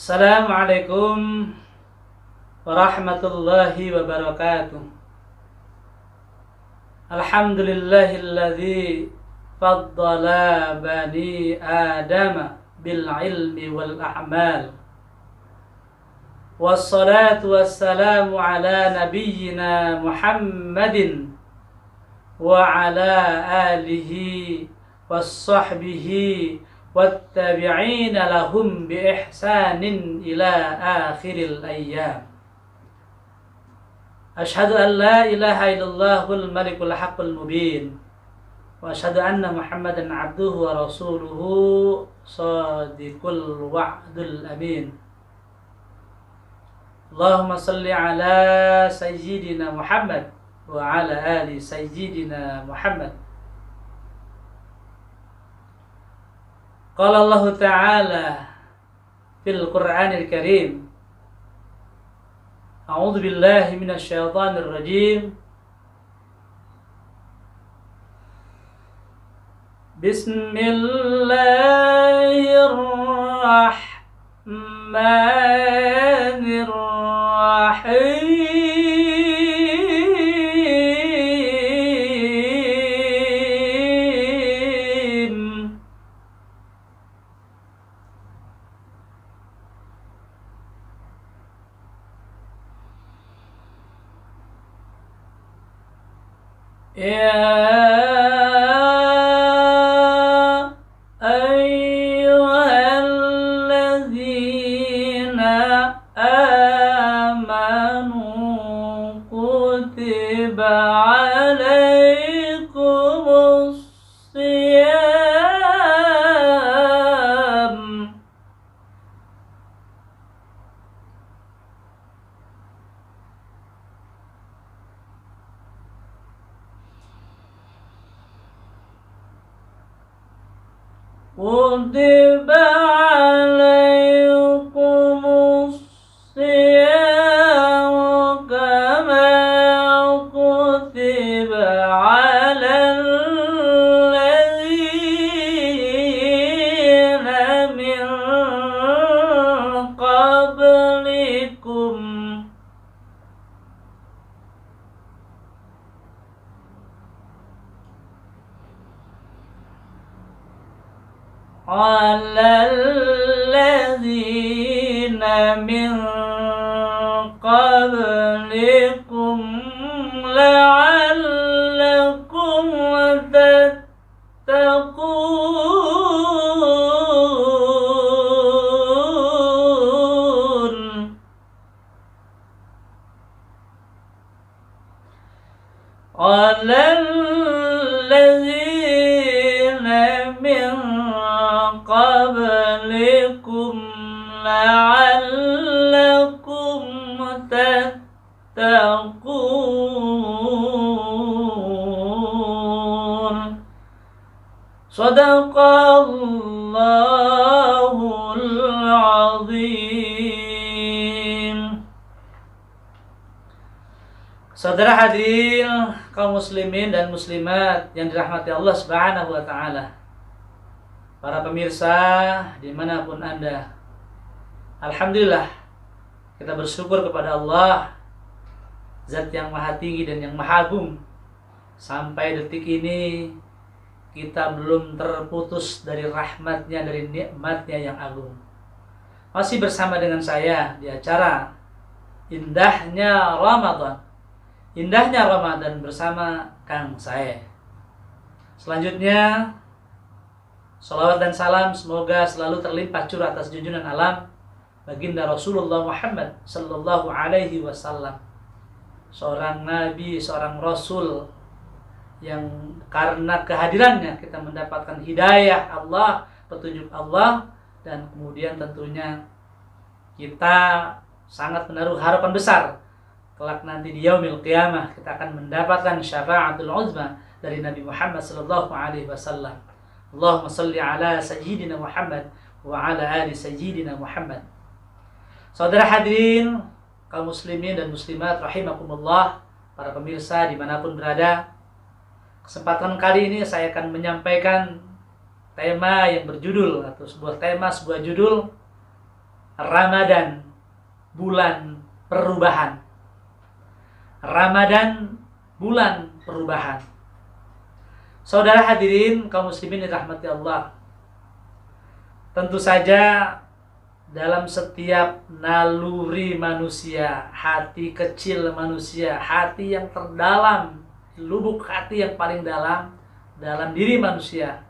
Assalamualaikum warahmatullahi wabarakatuh. Alhamdulillahilladzi faddala bani Adama bil ilmi wal a'mal. Wassalatu wassalamu ala nabiyyina Muhammadin wa ala alihi wassahbihi wattabi'ina lahum bi ihsanin ila akhiril ayyam. Asyhadu an la ilaha illallahul malikul haqqul mubin wa asyhadu anna Muhammadan abduhu wa rasuluhu shadiqul wa'dul amin. Allahumma salli ala sayyidina Muhammad wa ala ali sayyidina Muhammad. Qala Allah Ta'ala fil Qur'anil Karim, A'udzu billahi minasy syaithanir rajim. Bismillahirrahmanirrahim. Ya ayyuhalladzina amanu kutiba alaikumus siyam kutiba alaikumus siyam kama kutiba alal ladzina min qablikum alal ladzina min qablikum la'allakum tattaqun. Alal ladzina min qablikum la'allakum tattaqun. Shadaqallahul azim. Saudara hadirin kaum muslimin dan muslimat yang dirahmati Allah Subhanahu wa taala. Para pemirsa dimanapun Anda, alhamdulillah kita bersyukur kepada Allah, Zat yang maha tinggi dan yang maha agung. Sampai detik ini kita belum terputus dari rahmatnya, dari nikmatnya yang agung. Masih bersama dengan saya di acara Indahnya Ramadan. Indahnya Ramadan bersama Kang Sae. Selanjutnya salawat dan salam semoga selalu terlimpah curah atas junjungan alam baginda Rasulullah Muhammad sallallahu alaihi wasallam. Seorang nabi, seorang rasul yang karena kehadirannya kita mendapatkan hidayah Allah, petunjuk Allah, dan kemudian tentunya kita sangat menaruh harapan besar kelak nanti di yaumil qiyamah kita akan mendapatkan syafaatul uzma dari Nabi Muhammad sallallahu alaihi wasallam. Allahumma salli ala sayyidina Muhammad wa ala ali sayyidina Muhammad. Saudara hadirin kaum muslimin dan muslimat rahimakumullah, para pemirsa dimanapun berada, kesempatan kali ini saya akan menyampaikan tema yang berjudul atau sebuah tema, sebuah judul Ramadan, bulan perubahan. Ramadan, bulan perubahan. Saudara hadirin kaum muslimin dirahmati Allah. Tentu saja dalam setiap naluri manusia, hati kecil manusia, hati yang terdalam, lubuk hati yang paling dalam diri manusia,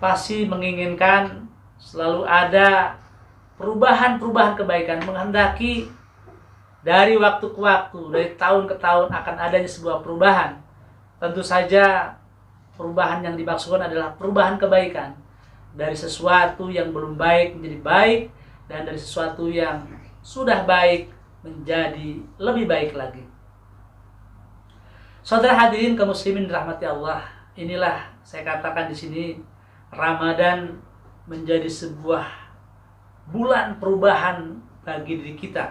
pasti menginginkan selalu ada perubahan-perubahan kebaikan, menghendaki dari waktu ke waktu, dari tahun ke tahun akan adanya sebuah perubahan. Tentu saja perubahan yang dimaksudkan adalah perubahan kebaikan. Dari sesuatu yang belum baik menjadi baik, dan dari sesuatu yang sudah baik menjadi lebih baik lagi. Saudara hadirin kaum muslimin dirahmati Allah, inilah saya katakan di sini, Ramadan menjadi sebuah bulan perubahan bagi diri kita.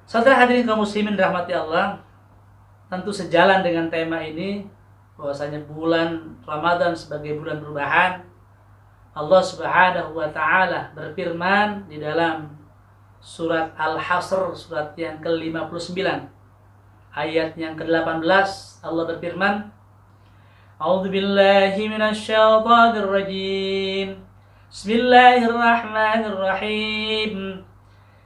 Saudara hadirin kaum muslimin dirahmati Allah, tentu sejalan dengan tema ini, bahwasanya bulan Ramadan sebagai bulan perubahan. Allah Subhanahu wa taala berfirman di dalam surat Al-Hasr, surat yang ke-59, ayat yang ke-18. Allah berfirman, A'udzu billahi minasyaitonir rajim. Bismillahirrahmanirrahim.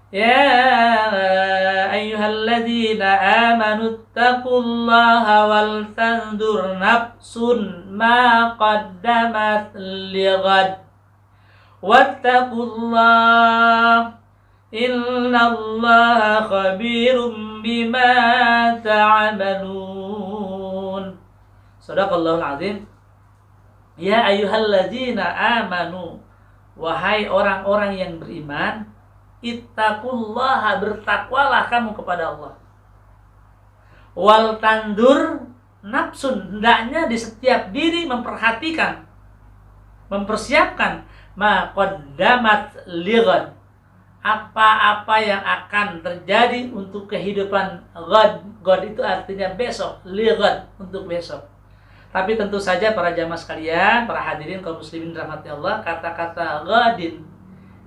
Ya ayyuhalladzina amanu taqullaha wal tanzur nafsun ma qaddamat lighad wattaqullaha innallaha khabirum bima ta'malun. Shadaqallahul azim. Ya ayyuhalladzina amanu, wahai orang-orang yang beriman, ittaqullaha, bertakwalah kamu kepada Allah. Wal tandur nafsun, hendaknya di setiap diri memperhatikan, mempersiapkan ma qaddamat lighad, apa-apa yang akan terjadi untuk kehidupan ghad. Ghad itu artinya besok, lighad untuk besok. Tapi tentu saja para jamaah sekalian, para hadirin kaum muslimin rahmati Allah, kata-kata ghadin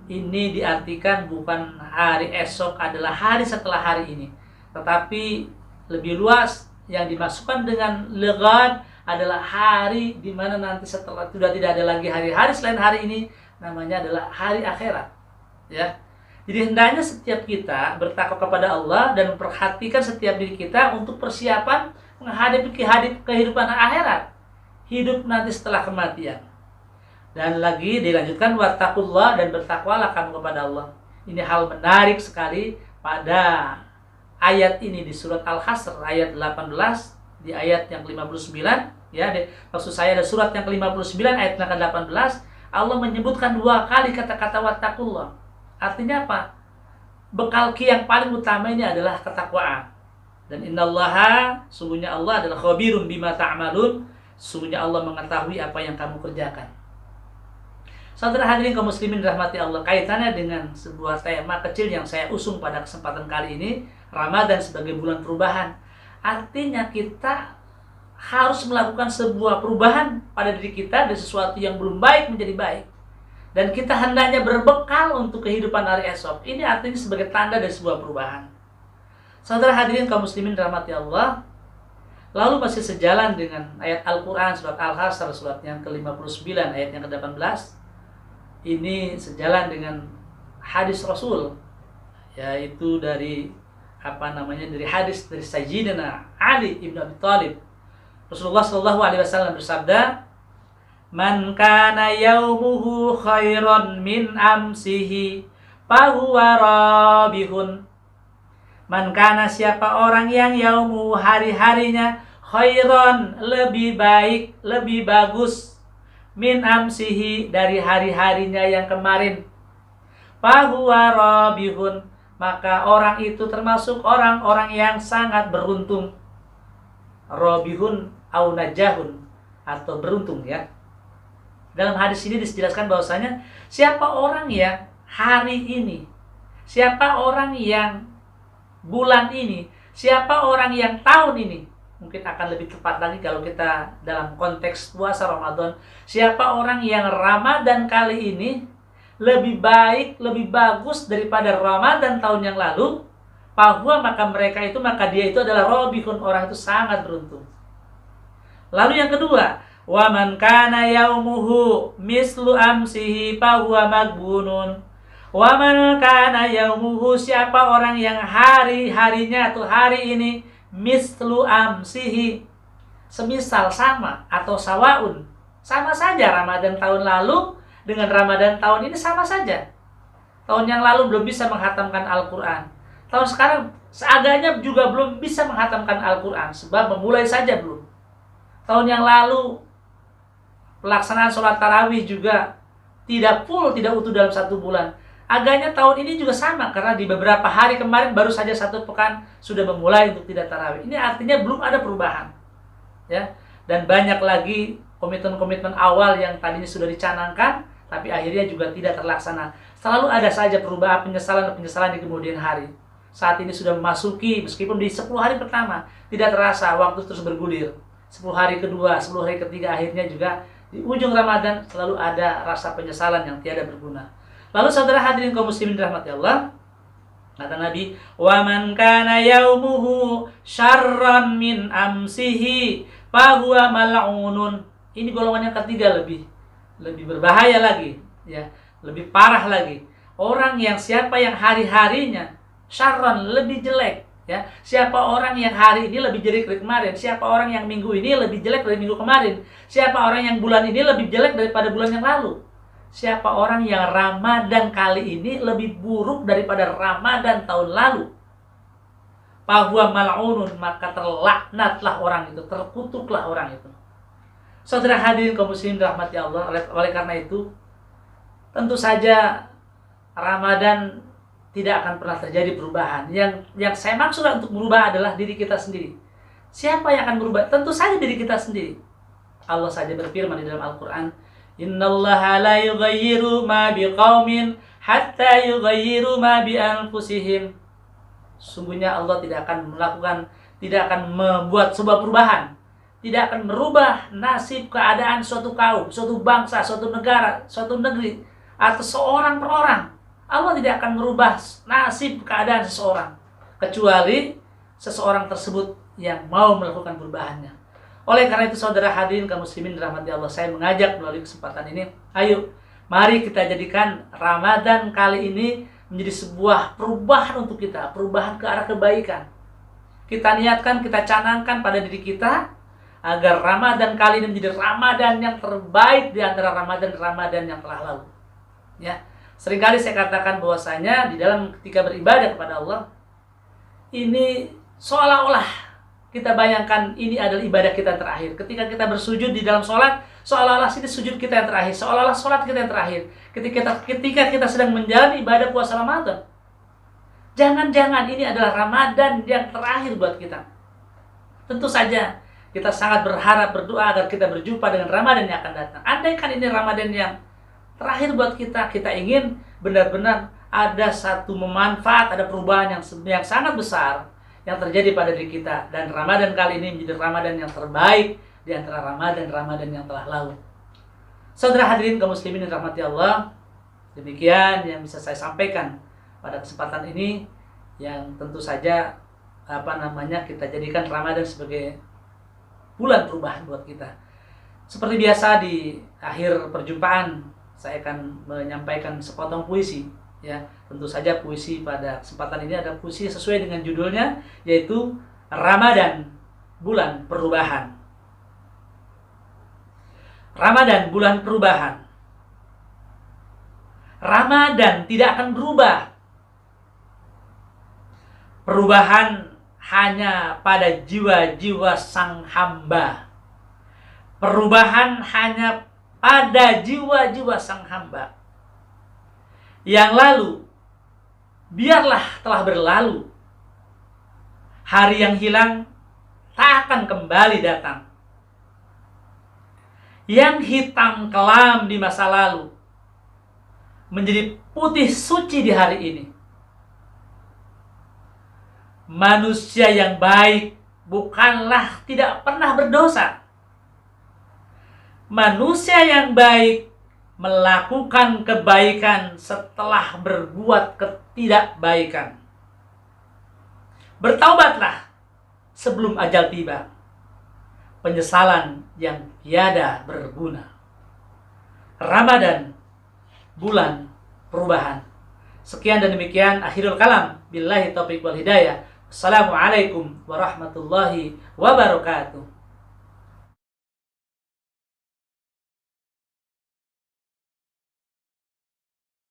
ini diartikan bukan hari esok adalah hari setelah hari ini, tetapi lebih luas yang dimasukkan dengan lighad adalah hari di mana nanti setelah sudah tidak ada lagi hari-hari selain hari ini, namanya adalah hari akhirat. Ya. Jadi hendaknya setiap kita bertakwa kepada Allah dan memperhatikan setiap diri kita untuk persiapan menghadapi kehidupan akhirat, hidup nanti setelah kematian. Dan lagi dilanjutkan, wattaqullah, dan bertakwalah kamu kepada Allah. Ini hal menarik sekali pada ayat ini di surat Al-Hasr ayat 18, di ayat yang 59, ya, maksud saya ada surat yang ke-59 ayat yang ke-18, Allah menyebutkan 2 kali kata-kata wattaqullah. Artinya apa? Bekal yang paling utama ini adalah ketakwaan. Dan innallaha, sungguhnya Allah adalah khabirun bima ta'malun, sungguhnya Allah mengetahui apa yang kamu kerjakan. Saudara hadirin kaum muslimin rahmati Allah, kaitannya dengan sebuah tema kecil yang saya usung pada kesempatan kali ini, Ramadan sebagai bulan perubahan. Artinya kita harus melakukan sebuah perubahan pada diri kita dari sesuatu yang belum baik menjadi baik. Dan kita hendaknya berbekal untuk kehidupan hari esok. Ini artinya sebagai tanda dari sebuah perubahan. Saudara hadirin kaum muslimin rahmati Allah, lalu masih sejalan dengan ayat Al-Quran surat Al-Hasr surat yang ke-59 ayat yang ke-18. Ini sejalan dengan hadis Rasul, yaitu dari dari hadis dari Sayyidina Ali ibn Abi Thalib. Rasulullah Shallallahu Alaihi Wasallam bersabda, "Man kana yaumuhu khairan min amsihi, fahuwa rabihun." Man kana, siapa orang yang yaumu, hari-harinya, khairan, lebih baik, lebih bagus, min amsihi, dari hari-harinya yang kemarin, fahuwa rabihun, maka orang itu termasuk orang-orang yang sangat beruntung. Rabihun au najahun, atau beruntung, ya. Dalam hadis ini dijelaskan bahwasanya siapa orang yang hari ini, siapa orang yang bulan ini, siapa orang yang tahun ini, mungkin akan lebih tepat lagi kalau kita dalam konteks puasa Ramadan, siapa orang yang Ramadan kali ini lebih baik, lebih bagus daripada Ramadan tahun yang lalu, maka dia itu adalah robihun, orang itu sangat beruntung. Lalu yang kedua, wa man kana yaumuhu mislu amsihi fahuwa magbunun. Wa man kana yaumuhu, siapa orang yang hari-harinya atau hari ini mislu amsihi, semisal sama atau sawaun, sama saja Ramadan tahun lalu dengan Ramadan tahun ini sama saja. Tahun yang lalu belum bisa menghatamkan Al-Quran, tahun sekarang seadanya juga belum bisa menghatamkan Al-Quran, sebab memulai saja belum. Tahun yang lalu pelaksanaan sholat tarawih juga tidak full, tidak utuh dalam 1 bulan. Agaknya tahun ini juga sama, karena di beberapa hari kemarin baru saja 1 pekan sudah memulai untuk tidak tarawih. Ini artinya belum ada perubahan, ya. Dan banyak lagi komitmen-komitmen awal yang tadinya sudah dicanangkan, tapi akhirnya juga tidak terlaksana. Selalu ada saja perubahan, penyesalan di kemudian hari. Saat ini sudah memasuki, meskipun di 10 hari pertama tidak terasa, waktu terus bergulir. 10 hari kedua, 10 hari ketiga, akhirnya juga di ujung Ramadan selalu ada rasa penyesalan yang tiada berguna. Lalu saudara hadirin kaum muslimin dirahmati Allah, kata Nabi, wa man kana yaumuhu syarran min amsihi fahuwa mal'unun. Ini golongan yang ketiga, lebih berbahaya lagi, ya, lebih parah lagi. Orang yang siapa yang hari-harinya syarran, lebih jelek, ya. Siapa orang yang hari ini lebih jelek dari kemarin, siapa orang yang minggu ini lebih jelek dari minggu kemarin, siapa orang yang bulan ini lebih jelek daripada bulan yang lalu, siapa orang yang Ramadan kali ini lebih buruk daripada Ramadan tahun lalu, fahuwa mal'unun, maka terlaknatlah orang itu, terkutuklah orang itu. Saudara hadirin kaum muslimin dirahmati Allah, oleh karena itu tentu saja Ramadan tidak akan pernah terjadi perubahan. Yang saya maksud untuk berubah adalah diri kita sendiri. Siapa yang akan berubah? Tentu saja diri kita sendiri. Allah saja berfirman di dalam Al-Quran, innallaha la yughayyiru ma biqaumin hatta yughayyiru ma bi anfusihim. Sungguhnya Allah tidak akan membuat sebuah perubahan, tidak akan merubah nasib keadaan suatu kaum, suatu bangsa, suatu negara, suatu negeri, atau seorang per orang. Allah tidak akan merubah nasib keadaan seseorang, kecuali seseorang tersebut yang mau melakukan perubahannya. Oleh karena itu saudara hadirin kaum muslimin dirahmati Allah, saya mengajak melalui kesempatan ini, ayo mari kita jadikan Ramadan kali ini menjadi sebuah perubahan untuk kita, perubahan ke arah kebaikan. Kita niatkan, kita canangkan pada diri kita agar Ramadan kali ini menjadi Ramadan yang terbaik di antara Ramadan yang telah lalu. Ya, seringkali saya katakan bahwasanya di dalam ketika beribadah kepada Allah, ini seolah-olah kita bayangkan ini adalah ibadah kita yang terakhir. Ketika kita bersujud di dalam sholat, seolah-olah ini sujud kita yang terakhir, seolah-olah sholat kita yang terakhir. Ketika kita sedang menjalani ibadah puasa Ramadan, jangan-jangan ini adalah Ramadan yang terakhir buat kita. Tentu saja kita sangat berharap, berdoa agar kita berjumpa dengan Ramadan yang akan datang. Andaikan ini Ramadan yang terakhir buat kita, kita ingin benar-benar ada satu manfaat, ada perubahan yang sangat besar yang terjadi pada diri kita. Dan Ramadan kali ini menjadi Ramadan yang terbaik di antara Ramadan yang telah lalu. Saudara hadirin kaum muslimin yang rahmati Allah, demikian yang bisa saya sampaikan pada kesempatan ini, yang tentu saja kita jadikan Ramadan sebagai bulan perubahan buat kita. Seperti biasa di akhir perjumpaan saya akan menyampaikan sepotong puisi, ya. Tentu saja puisi pada kesempatan ini ada puisi sesuai dengan judulnya, yaitu Ramadan, bulan perubahan. Ramadan, bulan perubahan. Ramadan tidak akan berubah. Perubahan hanya pada jiwa-jiwa sang hamba. Perubahan hanya pada jiwa-jiwa sang hamba. Yang lalu, biarlah telah berlalu. Hari yang hilang tak akan kembali datang. Yang hitam kelam di masa lalu menjadi putih suci di hari ini. Manusia yang baik bukanlah tidak pernah berdosa. Manusia yang baik melakukan kebaikan setelah berbuat ketidakbaikan. Bertaubatlah sebelum ajal tiba. Penyesalan yang tiada berguna. Ramadan, bulan perubahan. Sekian dan demikian akhirul kalam. Billahi taufiq wal hidayah. Assalamualaikum warahmatullahi wabarakatuh.